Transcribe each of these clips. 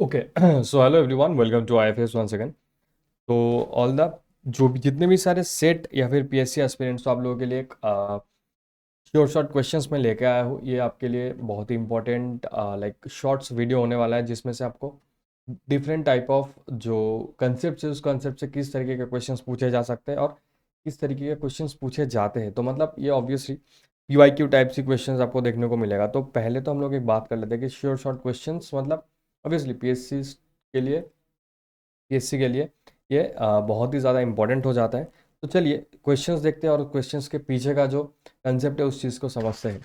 Okay so hello everyone, welcome to IFS once again. तो all the जो भी जितने भी सारे सेट या फिर पीएससी एस्पिरेंट्स, तो आप लोगों के लिए एक शॉर्ट शॉर्ट क्वेश्चंस में लेके आया हूँ। ये आपके लिए बहुत ही इंपॉर्टेंट लाइक शॉर्ट्स वीडियो होने वाला है, जिसमें से आपको डिफरेंट टाइप ऑफ जो कंसेप्ट है, उस कंसेप्ट से किस तरीके के क्वेश्चंस पूछे जा सकते हैं और किस तरीके के क्वेश्चंस पूछे जाते हैं। तो मतलब ये ऑब्वियसली पीवाईक्यू टाइप सी क्वेश्चंस आपको देखने को मिलेगा। तो पहले तो हम लोग एक बात कर लेते हैं कि शॉर्ट शॉर्ट क्वेश्चंस मतलब ऑब्वियसली पीएससी के लिए ये बहुत ही ज़्यादा इंपॉर्टेंट हो जाता है। तो चलिए क्वेश्चंस देखते हैं और क्वेश्चंस के पीछे का जो कंसेप्ट है उस चीज़ को समझते हैं।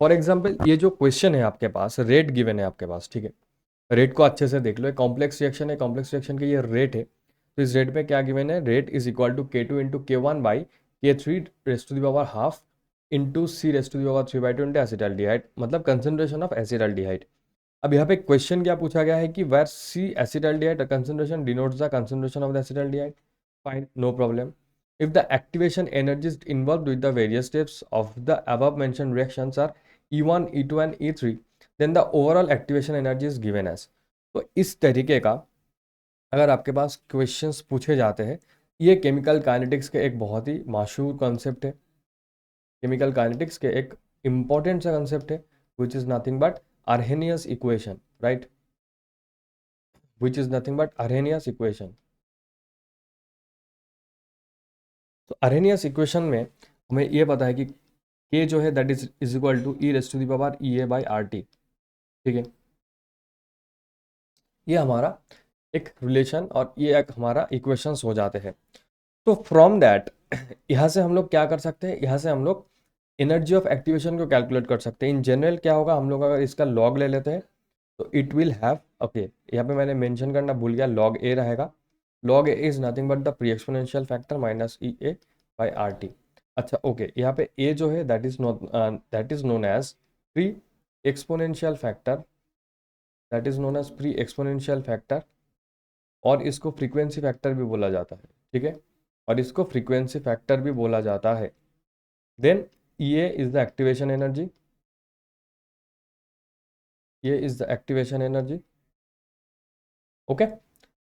फॉर एग्जांपल, ये जो क्वेश्चन है आपके पास, रेट गिवन है आपके पास, ठीक है। रेट को अच्छे से देख लो, एक कॉम्प्लेक्स रिएक्शन है, कॉम्प्लेक्स रिएक्शन के ये रेट है। तो इस रेट में क्या गिवन है, rate is equal to K2 into K1 by K3 raised to the power half into C raised to the power 3/2 into acetaldehyde, मतलब कंसंट्रेशन ऑफ एसिटाल्डिहाइड। अब यहाँ पे क्वेश्चन क्या पूछा गया है कि where C acetaldehyde concentration denotes the concentration of the acetaldehyde. Fine, no problem. If the activation energies involved with the various steps of the above mentioned reactions are E1, E2 and E3, then the overall activation energy is given as। तो इस तरीके का अगर आपके पास questions पूछे जाते हैं, ये केमिकल काइनेटिक्स के एक बहुत ही मशहूर कॉन्सेप्ट है। केमिकल काइनेटिक्स के एक इंपॉर्टेंट सा कॉन्सेप्ट है, which is nothing but Arrhenius equation, right. Which is nothing but Arrhenius equation. तो अर्हेनियस इक्वेशन में हमें ये पता है कि के जो है that is equal to e raised to the power E A by R T, ठीक है। ये हमारा एक रिलेशन और ये एक हमारा इक्वेशंस हो जाते हैं। तो फ्रॉम दैट यहाँ से हम लोग क्या कर सकते हैं, यहाँ से हम लोग एनर्जी ऑफ एक्टिवेशन को कैलकुलेट कर सकते हैं। इन जनरल क्या होगा, हम लोग अगर इसका लॉग ले लेते हैं तो इट विल हैव, ओके यहाँ पे मैंने मेंशन करना भूल गया, लॉग ए रहेगा। Log A is nothing but the pre exponential factor minus E A by R T. अच्छा ओके, यहाँ पे ए जो है that is known as pre exponential factor, that is known as pre exponential factor, और इसको frequency factor भी बोला जाता है, ठीक है। और इसको फ्रीक्वेंसी फैक्टर भी बोला जाता है। देन ये इज द एक्टिवेशन एनर्जी, ये is the activation energy, okay.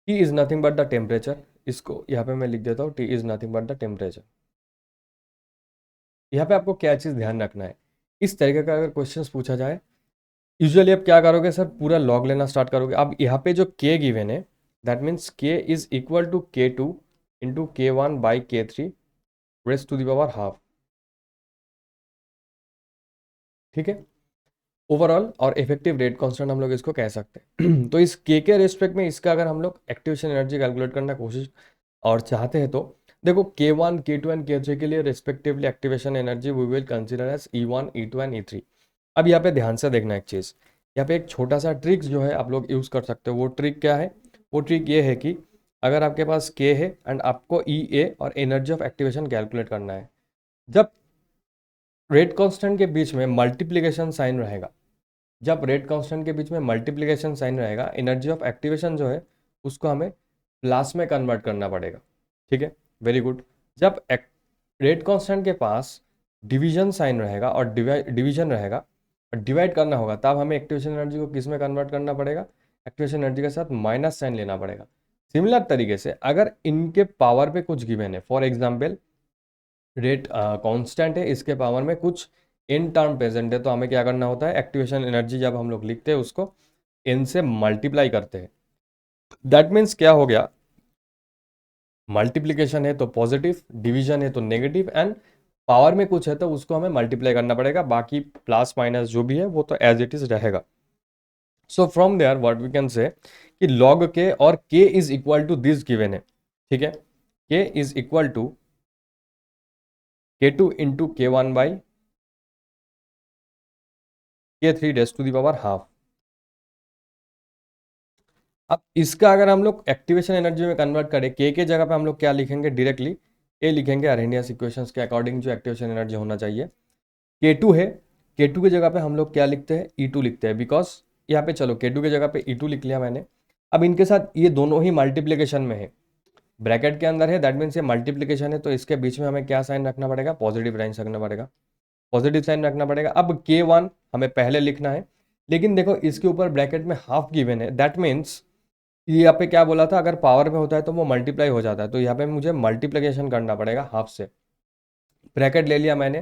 T is nothing but the temperature, इसको यहाँ पे मैं लिख देता हूँ, T is nothing but the temperature. यहाँ पे आपको क्या चीज़ ध्यान रखना है, इस तरीके का अगर क्वेश्चन पूछा जाए, यूजुअली आप क्या करोगे सर, पूरा लॉग लेना स्टार्ट करोगे। अब यहाँ पे जो के गिवन है, that means K is equal to K2 into K1 by K3 raised to the power half, ठीक है। ओवरऑल और इफेक्टिव रेट कांस्टेंट हम लोग इसको कह सकते हैं। तो इस के रेस्पेक्ट में इसका अगर हम लोग एक्टिवेशन एनर्जी कैलकुलेट करना कोशिश और चाहते हैं, तो देखो K1, K2 एंड K3 के लिए respectively activation energy we will consider as E1, E2 and E3। अब यहाँ पे ध्यान से देखना एक चीज़, यहाँ पे एक छोटा सा ट्रिक जो है आप लोग यूज़ कर सकते हो। वो ट्रिक क्या है, वो ट्रिक ये है कि अगर आपके पास K है एंड आपको ई ए और एनर्जी ऑफ एक्टिवेशन कैलकुलेट करना है, जब रेट कांस्टेंट के बीच में मल्टीप्लिकेशन साइन रहेगा, जब रेट कांस्टेंट के बीच में मल्टीप्लिकेशन साइन रहेगा, एनर्जी ऑफ एक्टिवेशन जो है उसको हमें प्लस में कन्वर्ट करना पड़ेगा, ठीक है। Very good. जब रेट कांस्टेंट के पास डिवीजन साइन रहेगा और डिवीजन रहेगा और डिवाइड करना होगा, तब हमें एक्टिवेशन एनर्जी को किस में कन्वर्ट करना पड़ेगा, एक्टिवेशन एनर्जी के साथ माइनस साइन लेना पड़ेगा। सिमिलर तरीके से अगर इनके पावर पे कुछ गिवन है, फॉर एग्जाम्पल रेट कांस्टेंट है, इसके पावर में कुछ एन टर्म प्रेजेंट है, तो हमें क्या करना होता है, एक्टिवेशन एनर्जी जब हम लोग लिखते हैं उसको एन से मल्टीप्लाई करते हैं। दैट मीन्स क्या हो गया, मल्टीप्लिकेशन है तो पॉजिटिव, डिवीजन है तो नेगेटिव, एंड पावर में कुछ है तो उसको हमें मल्टीप्लाई करना पड़ेगा, बाकी प्लस माइनस जो भी है वो तो एज इट इज रहेगा। So from there what we can say कि लॉग के और K is equal to this given है, ठीक है। K is equal to K2 into K1 by K3 raised to the power half. अब इसका अगर हम लोग एक्टिवेशन एनर्जी में कन्वर्ट करें, के जगह पे हम लोग क्या लिखेंगे, डायरेक्टली ए लिखेंगे अरेनियस इक्वेशंस के अकॉर्डिंग जो एक्टिवेशन एनर्जी होना चाहिए। K2 है, K2 की जगह पे हम लोग क्या लिखते हैं, E2 लिखते हैं, बिकॉज यहाँ पे चलो K2 की जगह पे E2 लिख लिया मैंने। अब इनके साथ ये दोनों ही मल्टीप्लीकेशन में है, ब्रैकेट के अंदर है, दैट मीन्स ये मल्टीप्लीकेशन है, तो इसके बीच में हमें क्या साइन रखना पड़ेगा, पॉजिटिव साइन रखना पड़ेगा, पॉजिटिव साइन रखना पड़ेगा। अब K1 हमें पहले लिखना है, लेकिन देखो इसके ऊपर ब्रैकेट में हाफ गिवन है, दैट मीन्स यहाँ पे क्या बोला था, अगर पावर में होता है तो वो मल्टीप्लाई हो जाता है, तो यहाँ पे मुझे मल्टीप्लिकेशन करना पड़ेगा हाफ से। ब्रैकेट ले लिया मैंने,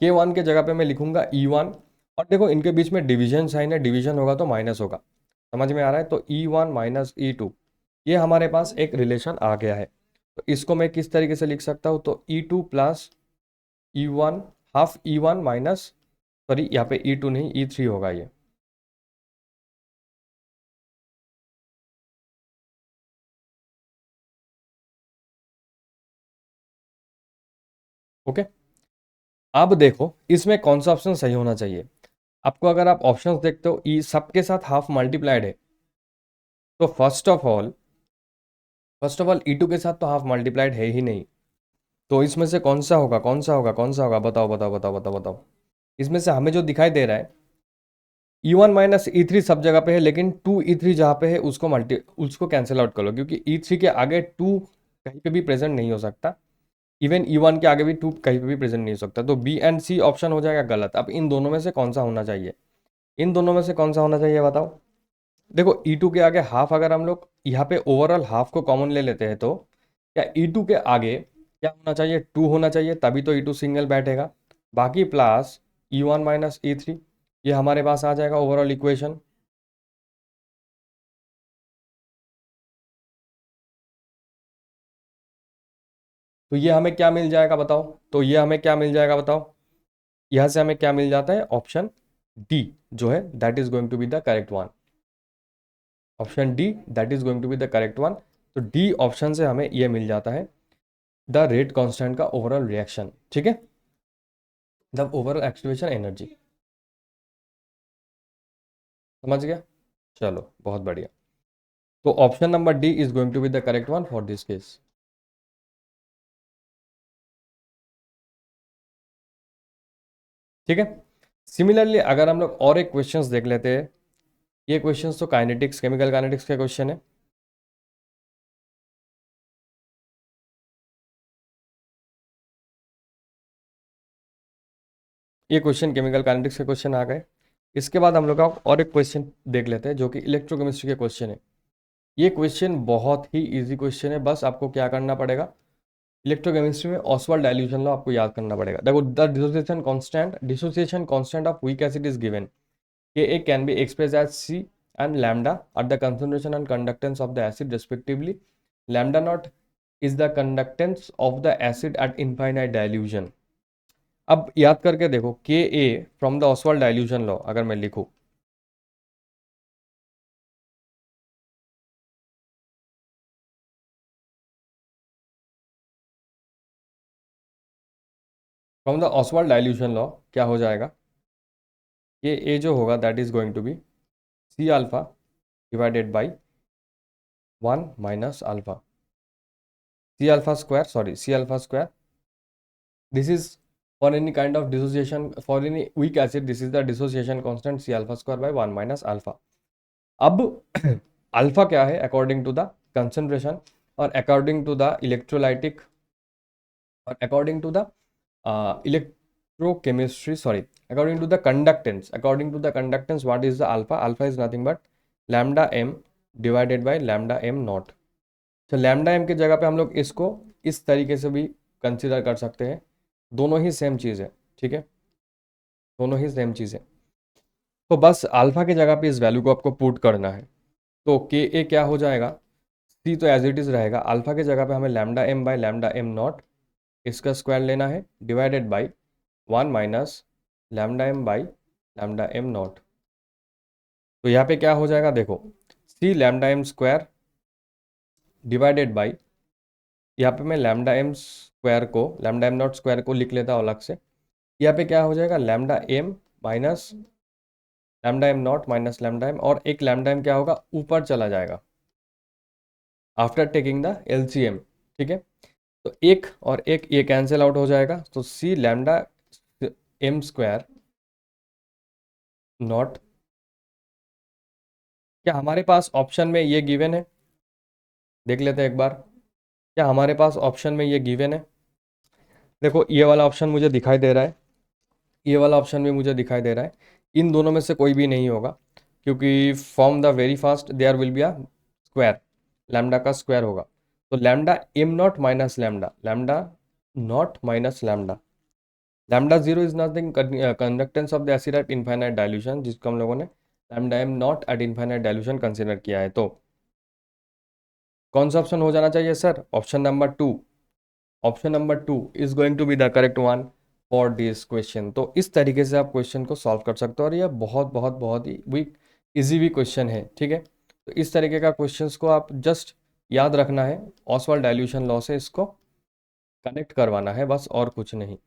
K1 के जगह पे मैं लिखूंगा E1, और देखो इनके बीच में डिवीजन साइन है, डिवीजन होगा तो माइनस होगा, समझ में आ रहा है। तो E1 माइनस E2, ये हमारे पास एक रिलेशन आ गया है। तो इसको मैं किस तरीके से लिख सकता हूँ, तो E2 plus E1, half E1 minus, sorry यहाँ पे E2 नहीं E3 होगा ये। ओके, अब देखो इसमें कौन सा ऑप्शन सही होना चाहिए। आपको अगर आप ऑप्शंस देखते हो, ई सबके साथ हाफ मल्टीप्लाइड है, तो फर्स्ट ऑफ ऑल E2 के साथ तो हाफ मल्टीप्लाइड है ही नहीं। तो इसमें से कौन सा होगा, कौन सा होगा, कौन सा होगा, बताओ बताओ बताओ बताओ बताओ। इसमें से हमें जो दिखाई दे रहा है, E1 माइनस E3 सब जगह पे है, लेकिन 2E3 जहाँ पे है उसको कैंसिल आउट कर लो, क्योंकि E3 के आगे 2 कहीं पे भी प्रेजेंट नहीं हो सकता। इवन E1 के आगे भी 2 कहीं पे भी प्रेजेंट नहीं हो सकता। तो बी एंड सी ऑप्शन हो जाएगा गलत। अब इन दोनों में से कौन सा होना चाहिए, इन दोनों में से कौन सा होना चाहिए बताओ। देखो E2 के आगे हाफ, अगर हम लोग यहाँ पे ओवरऑल हाफ को कॉमन ले लेते हैं, तो क्या E2 के आगे क्या होना चाहिए, 2 होना चाहिए, तभी तो E2 सिंगल बैठेगा। बाकी प्लस E1 माइनस E3, ये हमारे पास आ जाएगा ओवरऑल इक्वेशन। तो ये हमें क्या मिल जाएगा बताओ, तो ये हमें क्या मिल जाएगा बताओ, यहाँ से हमें क्या मिल जाता है, ऑप्शन डी जो है that is going to be the correct one. Option D that is going to be the correct one. तो डी ऑप्शन से हमें ये मिल जाता है द रेट कांस्टेंट का ओवरऑल रिएक्शन, ठीक है, द ओवरऑल एक्टिवेशन एनर्जी। समझ गया, चलो बहुत बढ़िया। तो option number D is going to be the correct one for this case. ठीक है, सिमिलरली अगर हम लोग और एक क्वेश्चंस देख लेते हैं, ये क्वेश्चंस तो काइनेटिक्स, केमिकल काइनेटिक्स के क्वेश्चन है। ये क्वेश्चन केमिकल काइनेटिक्स के क्वेश्चन आ गए। इसके बाद हम लोग का और एक क्वेश्चन देख लेते हैं जो कि इलेक्ट्रोकेमिस्ट्री के क्वेश्चन है। ये क्वेश्चन बहुत ही इजी क्वेश्चन है, बस आपको क्या करना पड़ेगा, इलेक्ट्रोकेमिस्ट्री में ऑसवाल्ड डाइल्यूशन लॉ आपको याद करना पड़ेगा। देखो the dissociation constant of weak acid is given, Ka can be expressed as C and lambda at the concentration and conductance of the acid respectively. Lambda naught is the conductance of the acid at infinite dilution. अब याद करके देखो, Ka from the Ostwald dilution law अगर मैं लिखूं, from the Ostwald dilution law क्या हो जाएगा, Ka जो होगा that is going to be C alpha divided by 1 minus alpha, C alpha square, sorry C alpha square. This is for any kind of dissociation, for any weak acid, this is the dissociation constant C alpha square by 1 minus alpha. अब alpha क्या है, according to the concentration और according to the electrolytic और according to the electrochemistry, sorry, according to the conductance what is the alpha, alpha is nothing but lambda M divided by lambda am not. तो lambda M की जगह पे हम लोग इसको इस तरीके से भी कंसिडर कर सकते हैं, दोनों ही सेम चीज़ है, ठीक है, दोनों ही सेम चीज़ है। तो बस अल्फा की जगह पे इस वैल्यू को आपको पुट करना है। तो के ए क्या हो जाएगा, सी तो एज इट इज़ रहेगा, अल्फा की जगह पे हमें lambda m by lambda M not इसका स्क्वायर लेना है divided by 1 minus lambda m by lambda am not. तो यहाँ पे क्या हो जाएगा देखो, C lambda m square divided by, यहाँ पे मैं लैम्डा एम स्क्वायर को, लैम्डा एम नॉट स्क्वायर को लिख लेता हूँ अलग से। यहाँ पे क्या हो जाएगा, lambda M minus lambda M naught minus lambda M, और एक लैम्डा एम क्या होगा, ऊपर चला जाएगा आफ्टर टेकिंग द एलसीएम, ठीक है। तो एक और एक ये कैंसिल आउट हो जाएगा, तो सी लैम्डा एम स्क्वायर नॉट, क्या हमारे पास ऑप्शन में ये गिवन है, देख लेते हैं एक बार, क्या हमारे पास ऑप्शन में ये गिवन है। देखो ये वाला ऑप्शन मुझे दिखाई दे रहा है, ये वाला ऑप्शन भी मुझे दिखाई दे रहा है, इन दोनों में से कोई भी नहीं होगा। क्योंकि from the very fast there will be a square, lambda का स्क्वायर होगा। तो lambda M naught minus lambda, lambda naught minus lambda, lambda zero is nothing, conductance of the acid at infinite dilution, जिसको हम लोगों ने lambda M naught at infinite dilution consider किया है। तो कौन सा ऑप्शन हो जाना चाहिए sir? Option number two, option number two is going to be the correct one for this question. तो इस तरीके से आप क्वेश्चन को सॉल्व कर सकते हो और ये बहुत बहुत बहुत ही वीक इजी भी क्वेश्चन है, ठीक है। तो इस तरीके का क्वेश्चंस को आप जस्ट याद रखना है, ऑसवाल्ड डाइल्यूशन लॉ से इसको कनेक्ट करवाना है बस, और कुछ नहीं,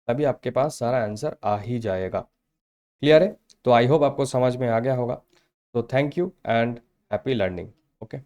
तभी आपके पास सारा आंसर आ ही जाएगा। क्लियर है? तो आई होप आपको समझ में आ गया होगा। तो thank you and happy learning. Okay.